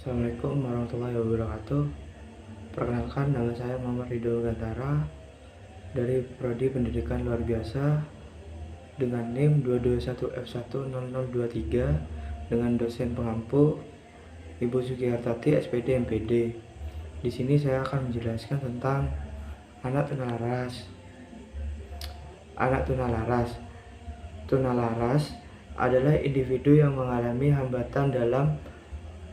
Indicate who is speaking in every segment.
Speaker 1: Assalamualaikum warahmatullahi wabarakatuh. Perkenalkan, nama saya Muhammad Ridho Gantara dari Prodi Pendidikan Luar Biasa dengan NIM 221F10023 dengan dosen pengampu Ibu Sukiyartati SPD MPD. Di sini saya akan menjelaskan tentang anak tunalaras. Anak tunalaras. Tunalaras adalah individu yang mengalami hambatan dalam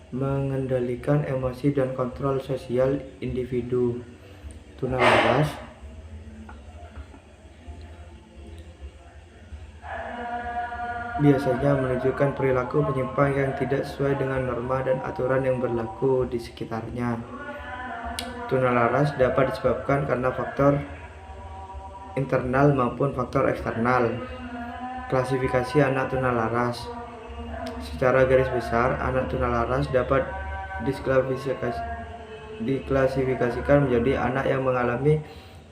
Speaker 1: mengendalikan emosi dan kontrol sosial individu. Tunalaras biasanya menunjukkan perilaku penyimpang yang tidak sesuai dengan norma dan aturan yang berlaku di sekitarnya. Tunalaras dapat disebabkan karena faktor internal maupun faktor eksternal. Klasifikasi anak tunalaras. Secara garis besar, anak tunalaras dapat diklasifikasikan menjadi anak yang mengalami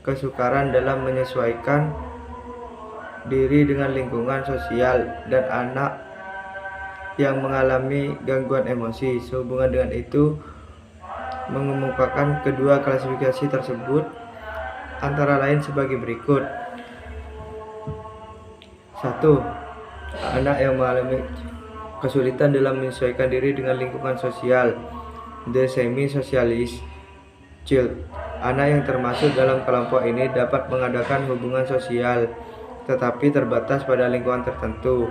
Speaker 1: kesukaran dalam menyesuaikan diri dengan lingkungan sosial dan anak yang mengalami gangguan emosi. Sehubungan dengan itu, mengemukakan kedua klasifikasi tersebut antara lain sebagai berikut. 1. Anak yang mengalami kesulitan dalam menyesuaikan diri dengan lingkungan sosial, the semi-socialist child. Anak yang termasuk dalam kelompok ini dapat mengadakan hubungan sosial, tetapi terbatas pada lingkungan tertentu,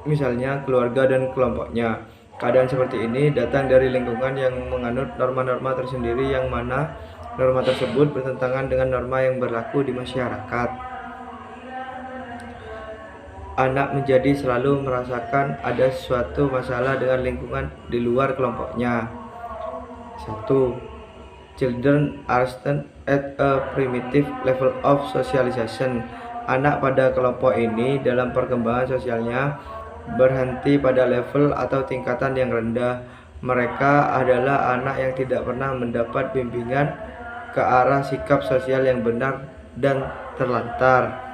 Speaker 1: misalnya keluarga dan kelompoknya. Keadaan seperti ini datang dari lingkungan yang menganut norma-norma tersendiri, yang mana norma tersebut bertentangan dengan norma yang berlaku di masyarakat. Anak menjadi selalu merasakan ada suatu masalah dengan lingkungan di luar kelompoknya. 1. Children are stuck at a primitive level of socialization. Anak pada kelompok ini dalam perkembangan sosialnya berhenti pada level atau tingkatan yang rendah. Mereka adalah anak yang tidak pernah mendapat bimbingan ke arah sikap sosial yang benar dan terlantar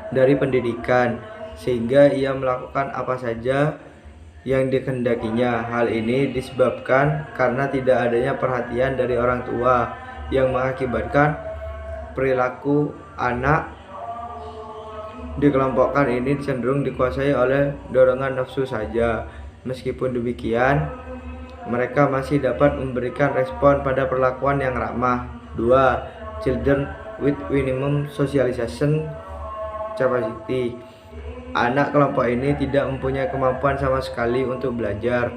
Speaker 1: dari pendidikan, sehingga ia melakukan apa saja yang dikehendakinya. Hal ini disebabkan karena tidak adanya perhatian dari orang tua, yang mengakibatkan perilaku anak dikelompokkan ini cenderung dikuasai oleh dorongan nafsu saja. Meskipun demikian, mereka masih dapat memberikan respon pada perlakuan yang ramah. 2. Children with minimum socialization capacity. Anak kelompok ini tidak mempunyai kemampuan sama sekali untuk belajar.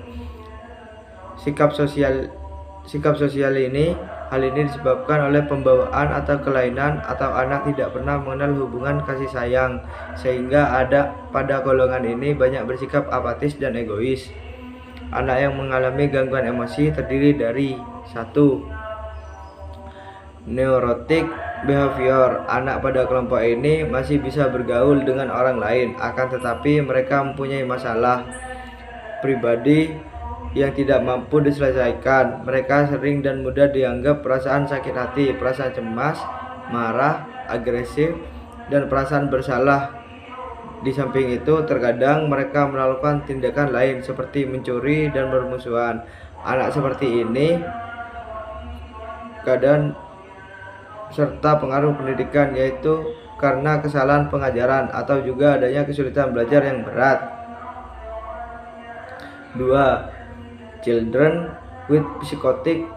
Speaker 1: Sikap sosial ini, hal ini disebabkan oleh pembawaan atau kelainan, atau anak tidak pernah mengenal hubungan kasih sayang, sehingga ada pada golongan ini banyak bersikap apatis dan egois. Anak yang mengalami gangguan emosi terdiri dari 1. Neurotic behavior. Anak pada kelompok ini masih bisa bergaul dengan orang lain, akan tetapi mereka mempunyai masalah pribadi yang tidak mampu diselesaikan. Mereka sering dan mudah dianggap perasaan sakit hati, perasaan cemas, marah, agresif, dan perasaan bersalah. Di samping itu, terkadang mereka melakukan tindakan lain seperti mencuri dan bermusuhan. Anak seperti ini kadang serta pengaruh pendidikan, yaitu karena kesalahan pengajaran atau juga adanya kesulitan belajar yang berat. 2. Children with psychotic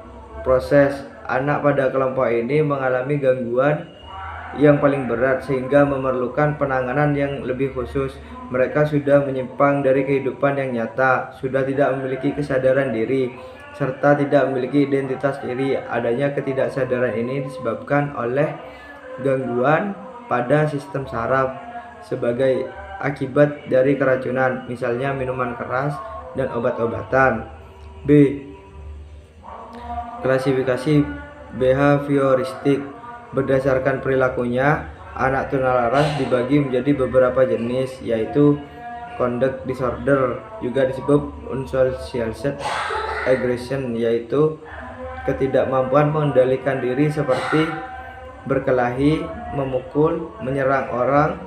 Speaker 1: process. Anak pada kelompok ini mengalami gangguan yang paling berat sehingga memerlukan penanganan yang lebih khusus. Mereka sudah menyimpang dari kehidupan yang nyata, sudah tidak memiliki kesadaran diri, serta tidak memiliki identitas diri. Adanya ketidaksadaran ini disebabkan oleh gangguan pada sistem saraf sebagai akibat dari keracunan, misalnya minuman keras dan obat-obatan. B. Klasifikasi behavioristik. Berdasarkan perilakunya, anak tunalaras dibagi menjadi beberapa jenis, yaitu conduct disorder, juga disebut unsocialized aggression, yaitu ketidakmampuan mengendalikan diri seperti berkelahi, memukul, menyerang orang,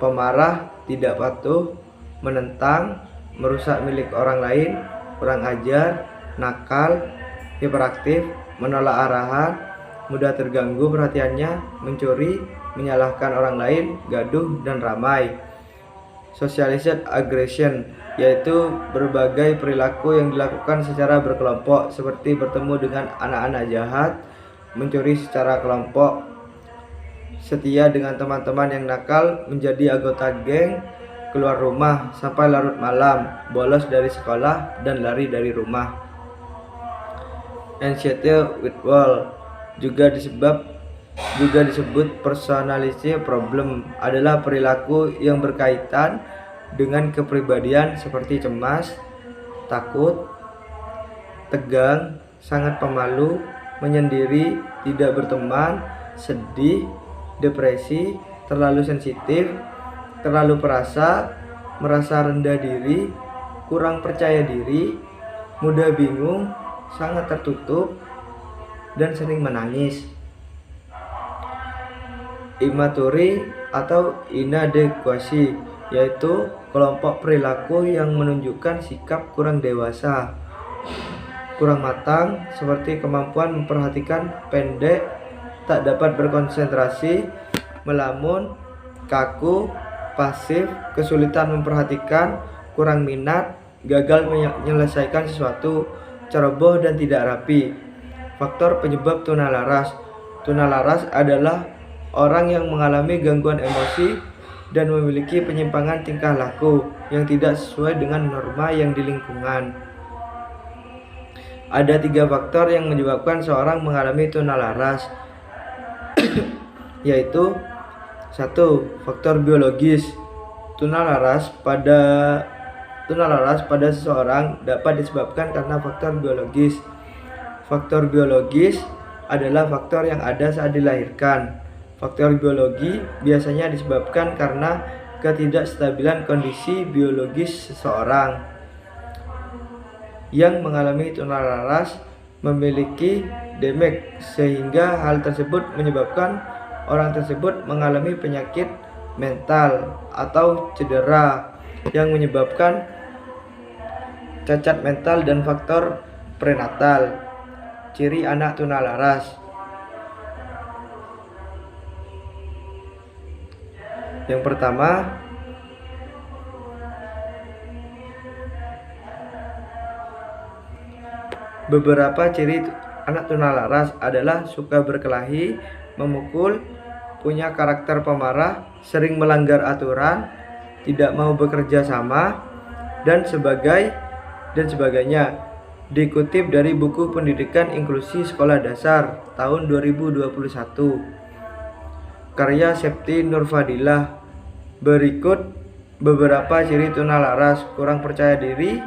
Speaker 1: pemarah, tidak patuh, menentang, merusak milik orang lain, kurang ajar, nakal, hiperaktif, menolak arahan, mudah terganggu perhatiannya, mencuri, menyalahkan orang lain, gaduh, dan ramai. Socialized aggression, yaitu berbagai perilaku yang dilakukan secara berkelompok seperti bertemu dengan anak-anak jahat, mencuri secara kelompok, setia dengan teman-teman yang nakal, menjadi anggota geng, keluar rumah sampai larut malam, bolos dari sekolah, dan lari dari rumah. Anxiety withdrawal juga disebut personality problem, adalah perilaku yang berkaitan dengan kepribadian seperti cemas, takut, tegang, sangat pemalu, menyendiri, tidak berteman, sedih, depresi, terlalu sensitif, terlalu perasa, merasa rendah diri, kurang percaya diri, mudah bingung, sangat tertutup, dan sering menangis. Immaturity atau inadequacy, yaitu kelompok perilaku yang menunjukkan sikap kurang dewasa, kurang matang, seperti kemampuan memperhatikan pendek, tak dapat berkonsentrasi, melamun, kaku, pasif, kesulitan memperhatikan, kurang minat, gagal menyelesaikan sesuatu, ceroboh, dan tidak rapi. Faktor penyebab tunalaras. Tunalaras adalah orang yang mengalami gangguan emosi dan memiliki penyimpangan tingkah laku yang tidak sesuai dengan norma yang di lingkungan. Ada 3 faktor yang menyebabkan seorang mengalami tunalaras, yaitu 1. Faktor biologis. Tunalaras pada seseorang dapat disebabkan karena faktor biologis. Faktor biologis adalah faktor yang ada saat dilahirkan. Faktor biologi biasanya disebabkan karena ketidakstabilan kondisi biologis seseorang. Yang mengalami tunalaras memiliki damage, sehingga hal tersebut menyebabkan orang tersebut mengalami penyakit mental atau cedera yang menyebabkan cacat mental dan faktor prenatal. Ciri anak tunalaras. Yang pertama, beberapa ciri anak tunalaras adalah suka berkelahi, memukul, punya karakter pemarah, sering melanggar aturan, tidak mau bekerja sama, dan sebagainya. Dikutip dari buku Pendidikan Inklusi Sekolah Dasar tahun 2021, karya Septi Nurfadilah. Berikut beberapa ciri tunalaras: kurang percaya diri,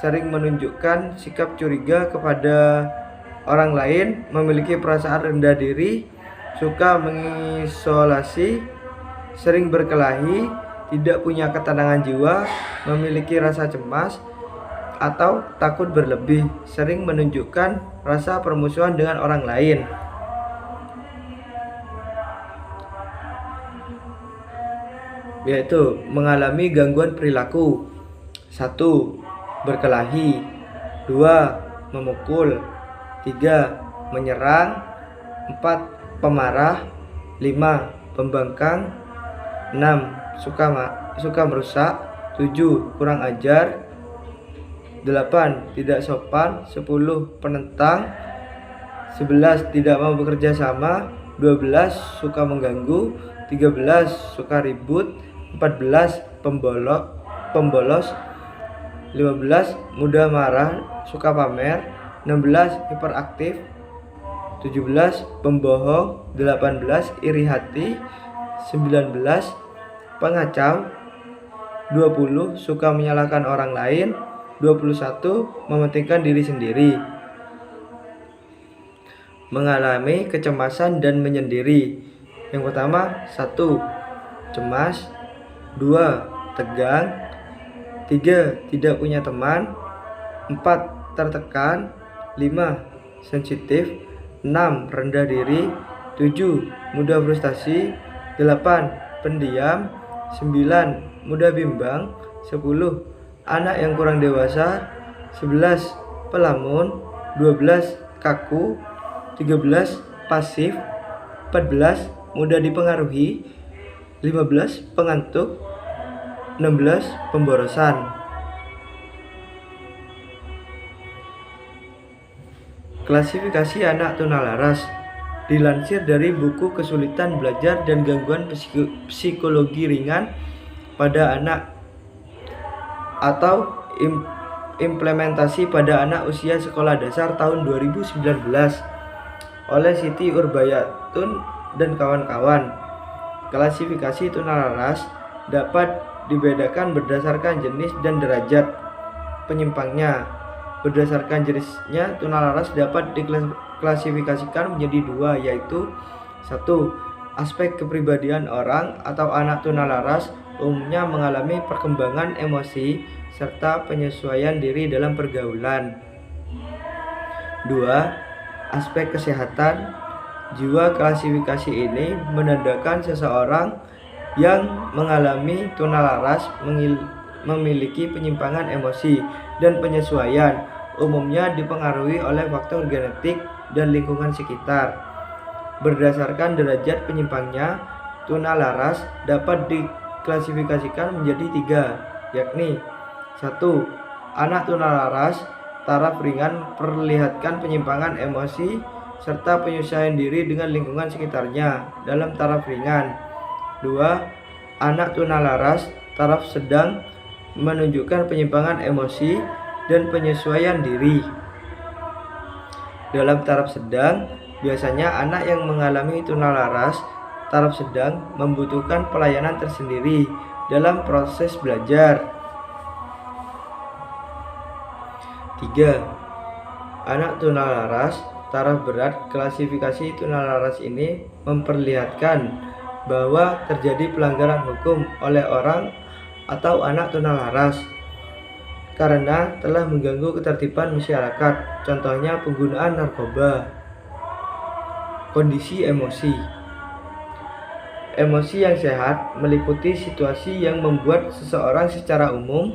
Speaker 1: sering menunjukkan sikap curiga kepada orang lain, memiliki perasaan rendah diri, suka mengisolasi, sering berkelahi, tidak punya ketenangan jiwa, memiliki rasa cemas atau takut berlebih, sering menunjukkan rasa permusuhan dengan orang lain. Yaitu mengalami gangguan perilaku. 1. Berkelahi. 2. Memukul. 3. Menyerang. 4. Pemarah. 5. Pembangkang. 6. Suka merusak. 7. Kurang ajar. 8. Tidak sopan. 10. Penentang. 11. Tidak mau bekerja sama. 12. Suka mengganggu. 13. Suka ribut. 14. Pembolos. 15. Mudah marah, suka pamer. 16. Hiperaktif. 17. Pembohong. 18. Iri hati. 19. Pengacau. 20. Suka menyalahkan orang lain. 21. Mementingkan diri sendiri. Mengalami kecemasan dan menyendiri. Yang pertama, 1. Cemas. 2. Tegang. 3. Tidak punya teman. 4. Tertekan. 5. Sensitif. 6. Rendah diri. 7. Mudah frustasi. 8. Pendiam. 9. Mudah bimbang. 10. Anak yang kurang dewasa. 11 pelamun, 12 kaku, 13 pasif, 14 mudah dipengaruhi, 15 pengantuk, 16 pemborosan. Klasifikasi anak tunalaras dilansir dari buku Kesulitan Belajar dan Gangguan Psikologi Ringan pada Anak atau Implementasi pada Anak Usia Sekolah Dasar tahun 2019 oleh Siti Urbayatun dan kawan-kawan. Klasifikasi tunalaras dapat dibedakan berdasarkan jenis dan derajat penyimpangnya. Berdasarkan jenisnya, tunalaras dapat diklasifikasikan menjadi dua, yaitu 1. Aspek kepribadian orang atau anak tunalaras umumnya mengalami perkembangan emosi serta penyesuaian diri dalam pergaulan. 2. Aspek kesehatan jiwa. Klasifikasi ini menandakan seseorang yang mengalami tunalaras memiliki penyimpangan emosi dan penyesuaian, umumnya dipengaruhi oleh faktor genetik dan lingkungan sekitar. Berdasarkan derajat penyimpangnya, tunalaras dapat diklasifikasikan menjadi 3, yakni 1. Anak tunalaras taraf ringan perlihatkan penyimpangan emosi serta penyesuaian diri dengan lingkungan sekitarnya dalam taraf ringan. 2. Anak tunalaras taraf sedang menunjukkan penyimpangan emosi dan penyesuaian diri. Dalam taraf sedang, biasanya anak yang mengalami tunalaras taraf sedang membutuhkan pelayanan tersendiri dalam proses belajar. 3. Anak tunalaras taraf berat. Klasifikasi tunalaras ini memperlihatkan bahwa terjadi pelanggaran hukum oleh orang atau anak tunalaras karena telah mengganggu ketertiban masyarakat, contohnya penggunaan narkoba. Kondisi emosi. Emosi yang sehat meliputi situasi yang membuat seseorang secara umum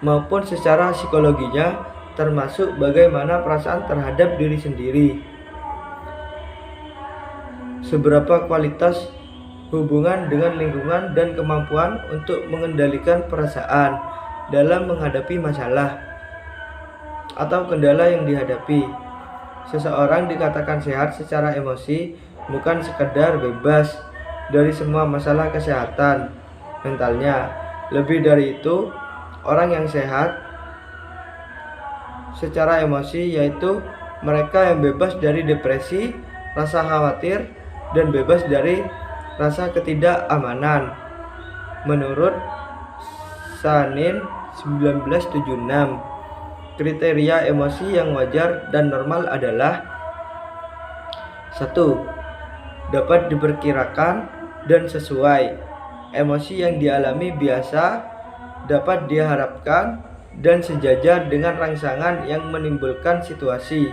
Speaker 1: maupun secara psikologinya, termasuk bagaimana perasaan terhadap diri sendiri, seberapa kualitas hubungan dengan lingkungan, dan kemampuan untuk mengendalikan perasaan dalam menghadapi masalah atau kendala yang dihadapi. Seseorang dikatakan sehat secara emosi bukan sekedar bebas dari semua masalah kesehatan mentalnya. Lebih dari itu, orang yang sehat secara emosi yaitu mereka yang bebas dari depresi, rasa khawatir, dan bebas dari rasa ketidakamanan. Menurut Sanin 1976, kriteria emosi yang wajar dan normal adalah 1. Dapat diperkirakan dan sesuai. Emosi yang dialami biasa, dapat diharapkan, dan sejajar dengan rangsangan yang menimbulkan situasi.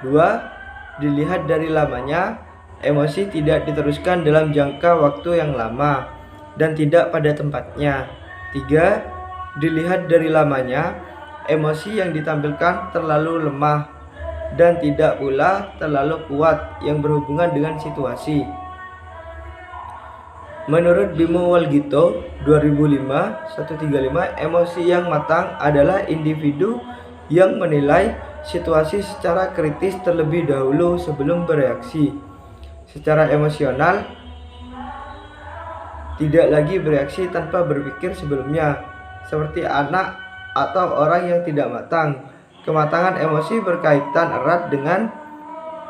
Speaker 1: 2. Dilihat dari lamanya. Emosi tidak diteruskan dalam jangka waktu yang lama dan tidak pada tempatnya. 3. Dilihat dari lamanya, emosi yang ditampilkan terlalu lemah dan tidak pula terlalu kuat yang berhubungan dengan situasi. Menurut Bimo Walgito 2005-135, emosi yang matang adalah individu yang menilai situasi secara kritis terlebih dahulu sebelum bereaksi secara emosional, tidak lagi bereaksi tanpa berpikir sebelumnya, seperti anak atau orang yang tidak matang. Kematangan emosi berkaitan erat dengan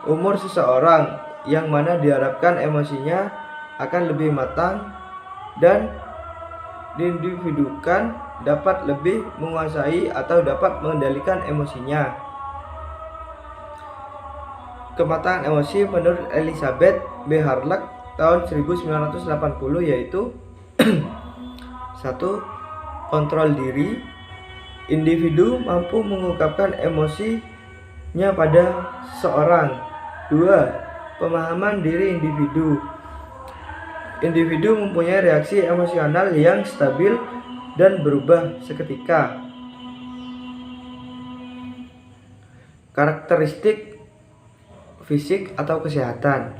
Speaker 1: umur seseorang, yang mana diharapkan emosinya akan lebih matang dan diindividukan dapat lebih menguasai atau dapat mengendalikan emosinya. Kematangan emosi menurut Elizabeth B. Harlack tahun 1980 yaitu 1. Kontrol diri. Individu mampu mengungkapkan emosinya pada seseorang. 2. Pemahaman diri individu. Individu mempunyai reaksi emosional yang stabil dan berubah seketika. Karakteristik fisik atau kesehatan.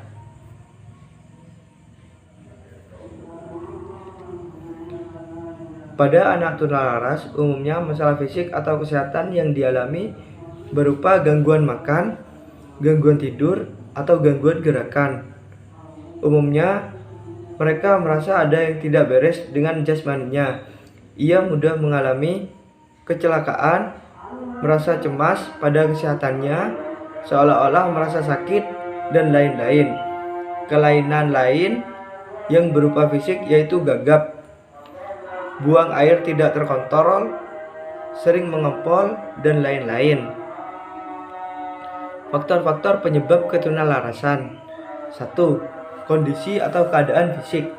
Speaker 1: Pada anak tunalaras, umumnya masalah fisik atau kesehatan yang dialami berupa gangguan makan, gangguan tidur, atau gangguan gerakan. Umumnya, mereka merasa ada yang tidak beres dengan jasmaninya. Ia mudah mengalami kecelakaan, merasa cemas pada kesehatannya, seolah-olah merasa sakit, dan lain-lain. Kelainan lain yang berupa fisik yaitu gagap, buang air tidak terkontrol, sering mengempol, dan lain-lain. Faktor-faktor penyebab ketunalarasan. 1. Kondisi atau keadaan fisik,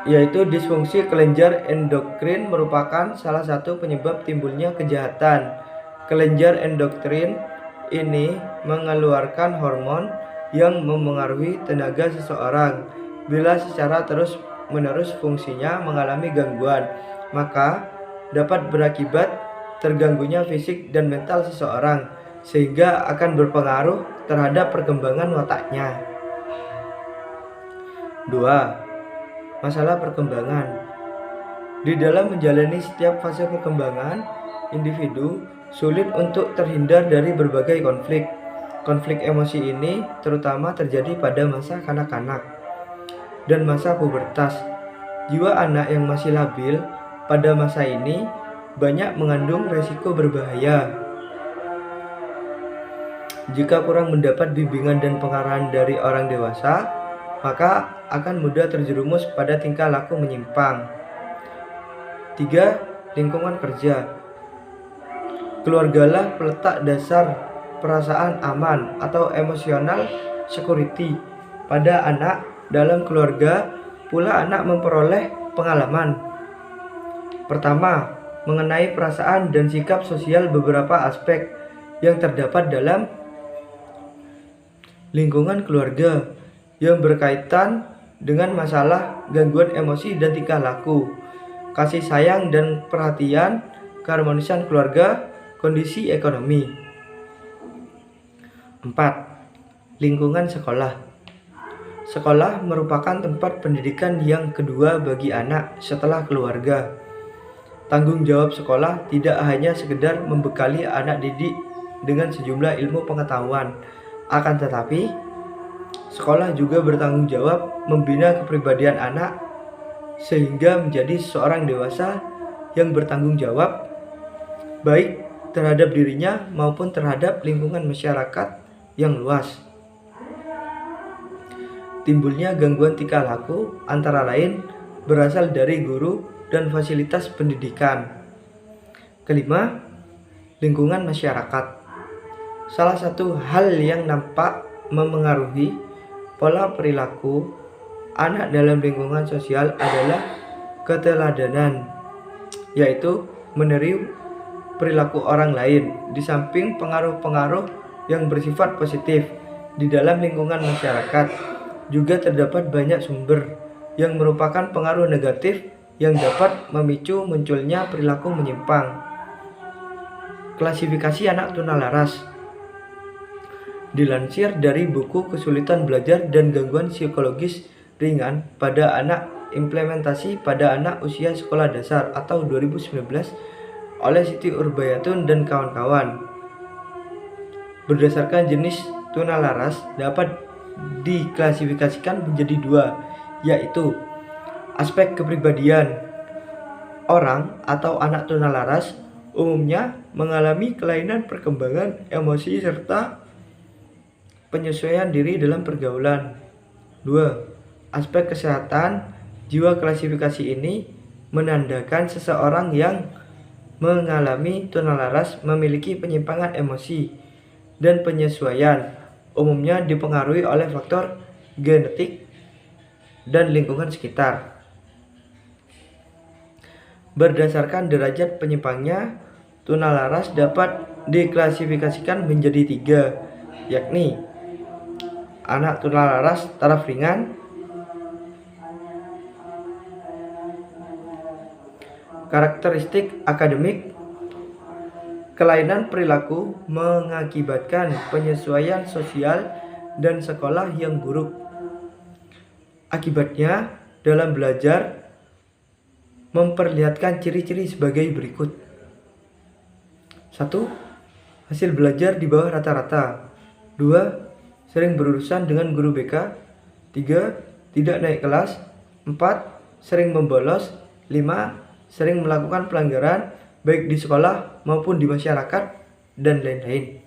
Speaker 1: yaitu disfungsi kelenjar endokrin merupakan salah satu penyebab timbulnya kejahatan. Kelenjar endokrin ini mengeluarkan hormon yang memengaruhi tenaga seseorang. Bila secara terus-menerus fungsinya mengalami gangguan, maka dapat berakibat terganggunya fisik dan mental seseorang, sehingga akan berpengaruh terhadap perkembangan wataknya. 2. Masalah perkembangan. Di dalam menjalani setiap fase perkembangan, individu sulit untuk terhindar dari berbagai konflik. Konflik emosi ini terutama terjadi pada masa kanak-kanak dan masa pubertas. Jiwa anak yang masih labil pada masa ini banyak mengandung resiko berbahaya. Jika kurang mendapat bimbingan dan pengarahan dari orang dewasa, maka akan mudah terjerumus pada tingkah laku menyimpang. 3. Lingkungan kerja. Keluargalah peletak dasar perasaan aman atau emotional security pada anak. Dalam keluarga pula anak memperoleh pengalaman. Pertama, mengenai perasaan dan sikap sosial beberapa aspek yang terdapat dalam lingkungan keluarga yang berkaitan dengan masalah gangguan emosi dan tingkah laku, kasih sayang dan perhatian, keharmonisan keluarga, kondisi ekonomi. 4. Lingkungan sekolah. Sekolah merupakan tempat pendidikan yang kedua bagi anak setelah keluarga. Tanggung jawab sekolah tidak hanya sekedar membekali anak didik dengan sejumlah ilmu pengetahuan, akan tetapi sekolah juga bertanggung jawab membina kepribadian anak sehingga menjadi seorang dewasa yang bertanggung jawab baik terhadap dirinya maupun terhadap lingkungan masyarakat yang luas. Timbulnya gangguan tingkah laku antara lain berasal dari guru dan fasilitas pendidikan. Kelima, lingkungan masyarakat. Salah satu hal yang nampak memengaruhi pola perilaku anak dalam lingkungan sosial adalah keteladanan, yaitu meniru perilaku orang lain. Di samping pengaruh-pengaruh yang bersifat positif di dalam lingkungan masyarakat, juga terdapat banyak sumber yang merupakan pengaruh negatif yang dapat memicu munculnya perilaku menyimpang. Klasifikasi anak tunalaras. Dilansir dari buku Kesulitan Belajar dan Gangguan Psikologis Ringan pada Anak, Implementasi pada Anak Usia Sekolah Dasar atau 2019 oleh Siti Urbayatun dan kawan-kawan. Berdasarkan jenis tunalaras dapat diklasifikasikan menjadi dua, yaitu aspek kepribadian. Orang atau anak tunalaras umumnya mengalami kelainan perkembangan emosi serta penyesuaian diri dalam pergaulan. 2. Aspek kesehatan jiwa. Klasifikasi ini menandakan seseorang yang mengalami tunalaras memiliki penyimpangan emosi dan penyesuaian, umumnya dipengaruhi oleh faktor genetik dan lingkungan sekitar. Berdasarkan derajat penyimpangnya, tunalaras dapat diklasifikasikan menjadi 3, yakni anak tunalaras taraf ringan, Karakteristik akademik. Kelainan perilaku mengakibatkan penyesuaian sosial dan sekolah yang buruk. Akibatnya, dalam belajar memperlihatkan ciri-ciri sebagai berikut. 1. Hasil belajar di bawah rata-rata. 2. Sering berurusan dengan guru BK. 3. Tidak naik kelas. 4. Sering membolos. 5. Sering melakukan pelanggaran baik di sekolah maupun di masyarakat, dan lain-lain.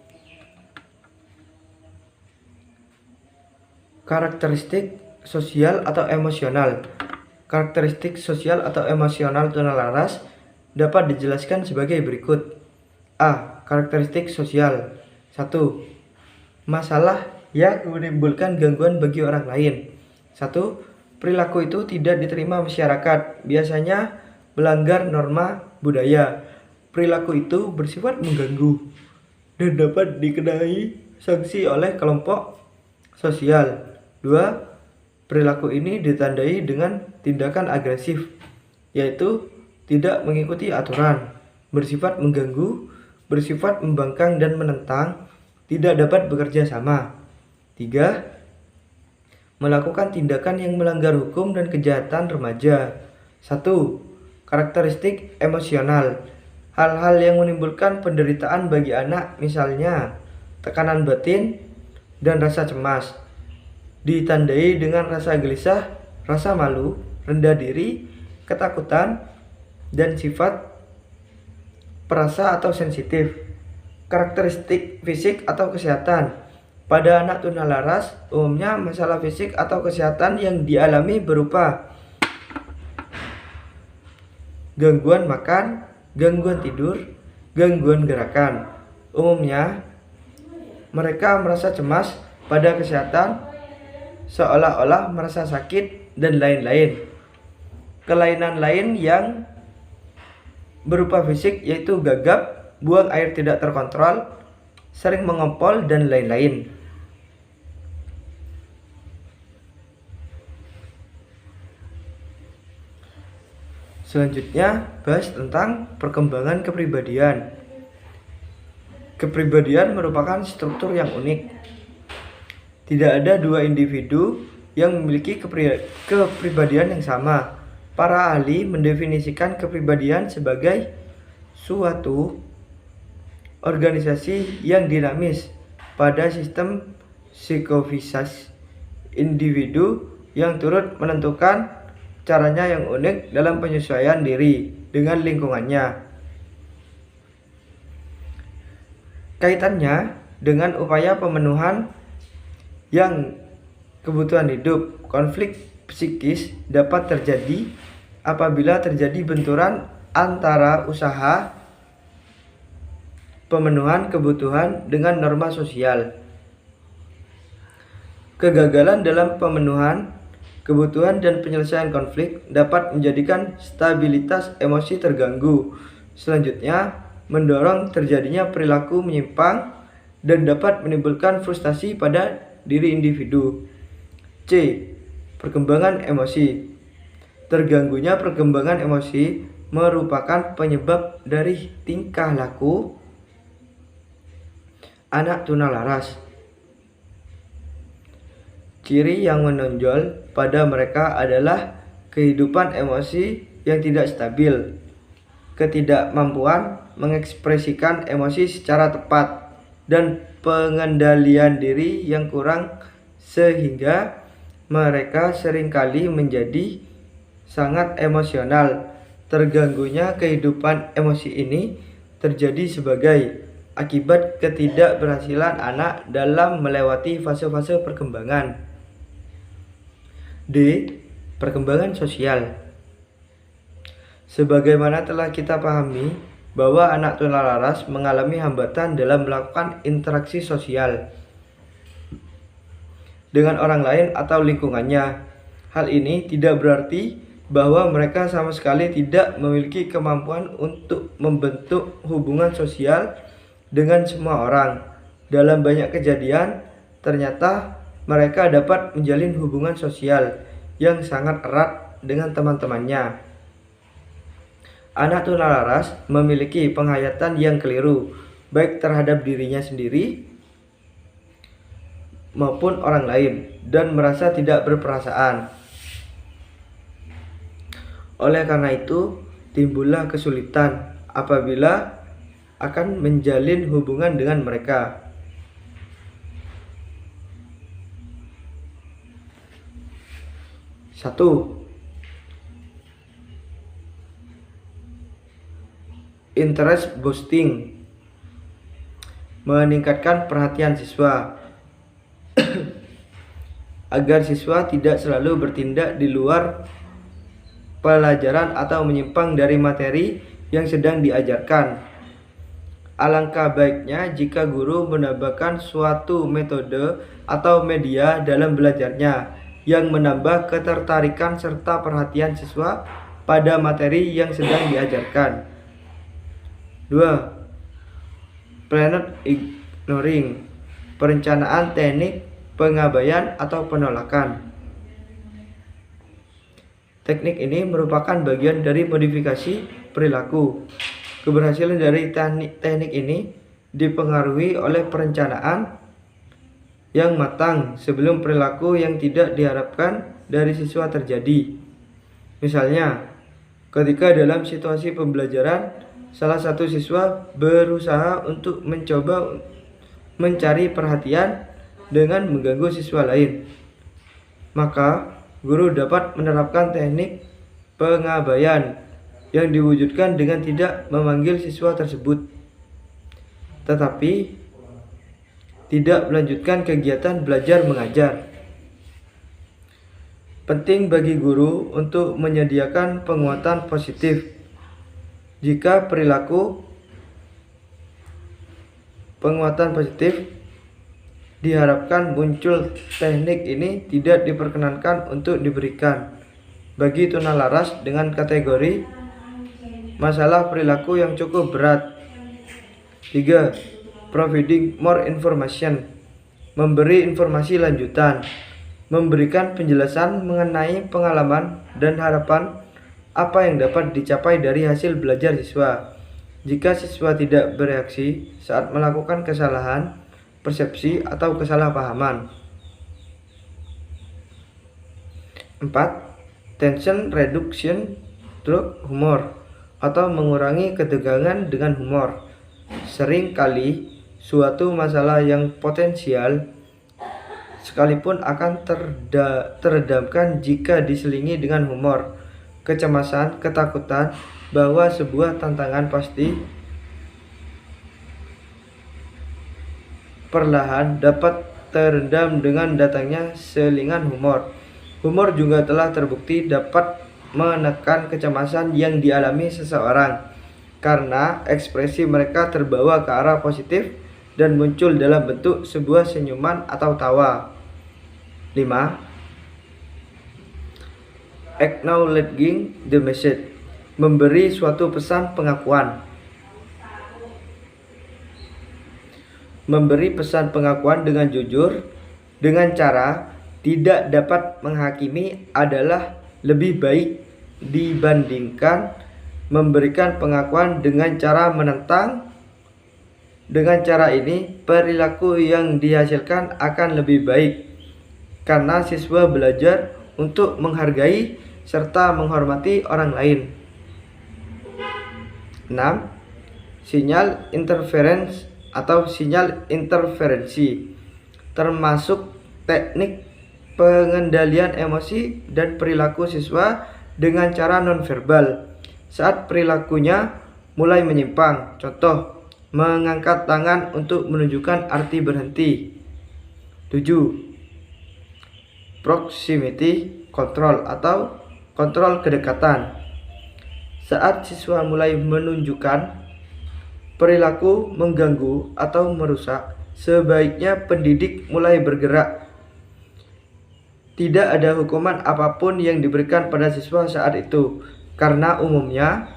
Speaker 1: Karakteristik sosial atau emosional. Karakteristik sosial atau emosional tunalaras dapat dijelaskan sebagai berikut. A. Karakteristik sosial. 1. Masalah yang menimbulkan gangguan bagi orang lain. 1. Perilaku itu tidak diterima masyarakat, biasanya melanggar norma budaya. Perilaku itu bersifat mengganggu dan dapat dikenai sanksi oleh kelompok sosial. 2. Perilaku ini ditandai dengan tindakan agresif, yaitu tidak mengikuti aturan, bersifat mengganggu, bersifat membangkang dan menentang, tidak dapat bekerja sama. 3. Melakukan tindakan yang melanggar hukum dan kejahatan remaja. 1. Karakteristik emosional. Hal-hal yang menimbulkan penderitaan bagi anak, misalnya tekanan batin dan rasa cemas, ditandai dengan rasa gelisah, rasa malu, rendah diri, ketakutan, dan sifat perasa atau sensitif. Karakteristik fisik atau kesehatan. Pada anak tunalaras, umumnya masalah fisik atau kesehatan yang dialami berupa gangguan makan, gangguan tidur, gangguan gerakan. Umumnya, mereka merasa cemas pada kesehatan, seolah-olah merasa sakit, dan lain-lain. Kelainan lain yang berupa fisik yaitu gagap, buang air tidak terkontrol, sering mengompol, dan lain-lain. Selanjutnya, bahas tentang perkembangan kepribadian. Kepribadian merupakan struktur yang unik. Tidak ada dua individu yang memiliki kepribadian yang sama. Para ahli mendefinisikan kepribadian sebagai suatu organisasi yang dinamis pada sistem psikofisik individu yang turut menentukan caranya yang unik dalam penyesuaian diri dengan lingkungannya. Kaitannya dengan upaya pemenuhan yang kebutuhan hidup. Konflik psikis dapat terjadi apabila terjadi benturan antara usaha pemenuhan kebutuhan dengan norma sosial. Kegagalan dalam pemenuhan kebutuhan dan penyelesaian konflik dapat menjadikan stabilitas emosi terganggu. Selanjutnya, mendorong terjadinya perilaku menyimpang dan dapat menimbulkan frustasi pada diri individu. C. Perkembangan emosi. Terganggunya perkembangan emosi merupakan penyebab dari tingkah laku anak tunalaras. Ciri yang menonjol pada mereka adalah kehidupan emosi yang tidak stabil, ketidakmampuan mengekspresikan emosi secara tepat, dan pengendalian diri yang kurang sehingga mereka seringkali menjadi sangat emosional. Terganggunya kehidupan emosi ini terjadi sebagai akibat ketidakberhasilan anak dalam melewati fase-fase perkembangan. D. Perkembangan sosial. Sebagaimana telah kita pahami bahwa anak tunalaras mengalami hambatan dalam melakukan interaksi sosial dengan orang lain atau lingkungannya. Hal ini tidak berarti bahwa mereka sama sekali tidak memiliki kemampuan untuk membentuk hubungan sosial dengan semua orang. Dalam banyak kejadian, ternyata mereka dapat menjalin hubungan sosial yang sangat erat dengan teman-temannya. Anak tunalaras memiliki penghayatan yang keliru, baik terhadap dirinya sendiri maupun orang lain, dan merasa tidak berperasaan. Oleh karena itu, timbullah kesulitan apabila akan menjalin hubungan dengan mereka. Satu, interest boosting, meningkatkan perhatian siswa agar siswa tidak selalu bertindak di luar pelajaran atau menyimpang dari materi yang sedang diajarkan. Alangkah baiknya jika guru menambahkan suatu metode atau media dalam belajarnya yang menambah ketertarikan serta perhatian siswa pada materi yang sedang diajarkan. 2. Planet ignoring, perencanaan teknik pengabaian atau penolakan. Teknik ini merupakan bagian dari modifikasi perilaku. Keberhasilan dari teknik ini dipengaruhi oleh perencanaan yang matang sebelum perilaku yang tidak diharapkan dari siswa terjadi. Misalnya, ketika dalam situasi pembelajaran, salah satu siswa berusaha untuk mencoba mencari perhatian dengan mengganggu siswa lain, maka guru dapat menerapkan teknik pengabaian yang diwujudkan dengan tidak memanggil siswa tersebut, tetapi tidak melanjutkan kegiatan belajar mengajar. Penting bagi guru untuk menyediakan penguatan positif. Jika perilaku penguatan positif diharapkan muncul, teknik ini tidak diperkenankan untuk diberikan bagi tunalaras dengan kategori masalah perilaku yang cukup berat. 3. Providing more information, memberi informasi lanjutan, memberikan penjelasan mengenai pengalaman dan harapan apa yang dapat dicapai dari hasil belajar siswa. Jika siswa tidak bereaksi saat melakukan kesalahan, persepsi atau kesalahpahaman. 4. Tension reduction through humor, atau mengurangi ketegangan dengan humor. Sering kali suatu masalah yang potensial sekalipun akan teredamkan jika diselingi dengan humor. Kecemasan, ketakutan bahwa sebuah tantangan pasti perlahan dapat terendam dengan datangnya selingan humor. Humor juga telah terbukti dapat menekan kecemasan yang dialami seseorang karena ekspresi mereka terbawa ke arah positif dan muncul dalam bentuk sebuah senyuman atau tawa. 5. Acknowledging the message, memberi suatu pesan pengakuan. Memberi pesan pengakuan dengan jujur dengan cara tidak dapat menghakimi adalah lebih baik dibandingkan memberikan pengakuan dengan cara menentang. Dengan cara ini, perilaku yang dihasilkan akan lebih baik karena siswa belajar untuk menghargai serta menghormati orang lain. 6. Sinyal interference atau sinyal interferensi, termasuk teknik pengendalian emosi dan perilaku siswa dengan cara nonverbal saat perilakunya mulai menyimpang. Contoh, mengangkat tangan untuk menunjukkan arti berhenti. 7. Proximity control atau kontrol kedekatan. Saat siswa mulai menunjukkan perilaku mengganggu atau merusak, sebaiknya pendidik mulai bergerak. Tidak ada hukuman apapun yang diberikan pada siswa saat itu, karena umumnya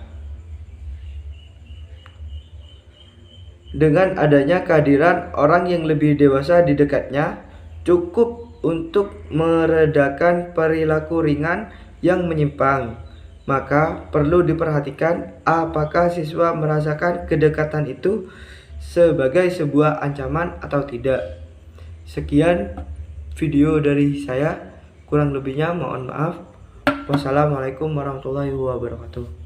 Speaker 1: dengan adanya kehadiran orang yang lebih dewasa di dekatnya cukup untuk meredakan perilaku ringan yang menyimpang. maka perlu diperhatikan apakah siswa merasakan kedekatan itu sebagai sebuah ancaman atau tidak. Sekian video dari saya, kurang lebihnya mohon maaf. Wassalamualaikum warahmatullahi wabarakatuh.